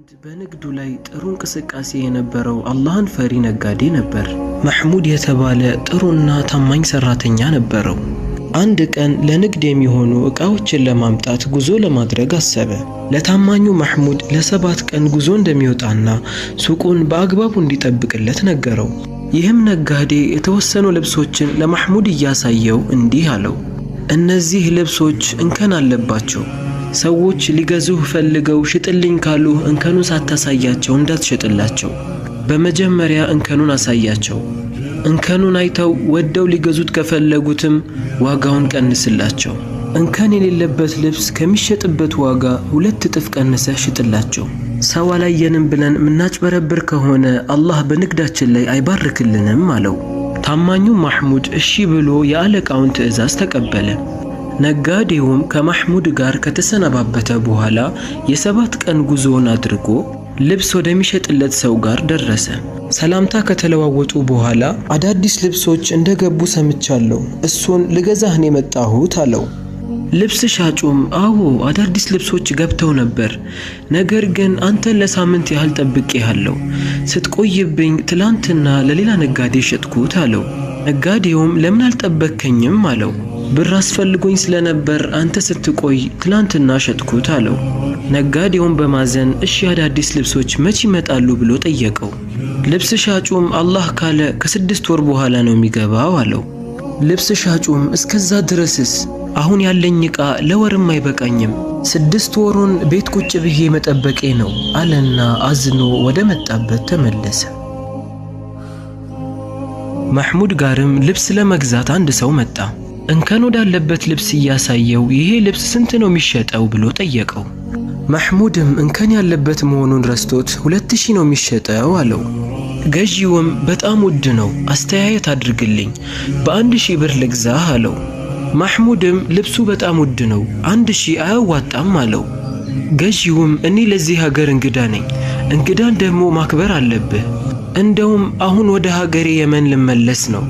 አንድ በንግዱ ላይ ጥሩ እንቅስቃሴ የነበረው አላህን ፈሪ ነጋዴ ነበር። መሕሙድ የተባለ ጥሩና ታማኝ ሰራተኛ ነበረው። አንድ ቀን ለንግድ የሚሆኑ ዕቃዎችን ለማምጣት ጉዞ ለማድረግ አሰበ። ለታማኙ መሕሙድ ለ7 ቀን ጉዞ እንደሚወጣና ሱቁን በአግባቡ እንዲጠብቅለት ነገረው። ይህም ነጋዴ የተወሰኑ ልብሶችን ለመሕሙድ እያሳየው እንዲህ አለው፣ እነዚህ ልብሶች እንከን አለባቸው። ሰዎች ሊገዙህ ፈልገው ሽጥልኝ ካሉህ እንከኑን ሳታሳያቸው እንዳትሸጥላቸው። በመጀመሪያ እንከኑን አሳያቸው። እንከኑን አይተው ወደው ሊገዙት ከፈለጉትም ዋጋውን ቀንስላቸው። እንከን የሌለበት ልብስ ከሚሸጥበት ዋጋ 2 እጥፍ ቀንሰህ ሽጥላቸው። ሰው አላየንም ብለን ምናጭበረብር ከሆነ አላህ በንግዳችን ላይ አይባርክልንም አለው። ታማኙ መሕሙድ እሺ ብሎ የአለቃውን ትዕዛዝ ተቀበለ። ነጋዴውም ከመሕሙድ ጋር ከተሰነባበተ በኋላ የ7 ቀን ጉዞውን አድርጎ ልብስ ወደሚሸጥለት ሰው ጋር ደረሰ። ሰላምታ ከተለዋወጡ በኋላ አዳዲስ ልብሶች እንደገቡ ሰምቻለሁ፣ እሱን ልገዛህን የመጣሁት አለው። ልብስ ሻጩም አዎ አዳዲስ ልብሶች ገብተው ነበር፣ ነገር ግን አንተን ለሳምንት ያህል ጠብቄሃለሁ፣ ስትቆይብኝ ትላንትና ለሌላ ነጋዴ ሸጥኩት አለው። ነጋዴውም ለምን አልጠበከኝም አለው። ብር አስፈልጎኝ ስለነበር አንተ ስትቆይ ትላንትና ሸጥኩት አለው። ነጋዴውም በማዘን እሺ አዳዲስ ልብሶች መቼ ይመጣሉ ብሎ ጠየቀው። ልብስ ሻጩም አላህ ካለ ከ6 ወር በኋላ ነው የሚገባው አለው። ልብስ ሻጩም እስከዛ ድረስስ አሁን ያለኝ ዕቃ ለወርም አይበቃኝም፣ 6 ወሩን ቤት ቁጭ ብዬ መጠበቄ ነው አለና አዝኖ ወደ መጣበት ተመለሰ። መሕሙድ ጋርም ልብስ ለመግዛት አንድ ሰው መጣ። እንከን ወዳለበት ልብስ እያሳየው ይሄ ልብስ ስንት ነው የሚሸጠው ብሎ ጠየቀው። መሕሙድም እንከን ያለበት መሆኑን ረስቶት 2000 ነው የሚሸጠው አለው። ገዢውም በጣም ውድ ነው፣ አስተያየት አድርግልኝ፣ በ1000 ብር ልግዛህ አለው። መሕሙድም ልብሱ በጣም ውድ ነው፣ 1000 አያዋጣም አለው። ገዢውም እኔ ለዚህ ሀገር እንግዳ ነኝ፣ እንግዳን ደግሞ ማክበር አለብህ፣ እንደውም አሁን ወደ ሀገሬ የመን ልመለስ ነው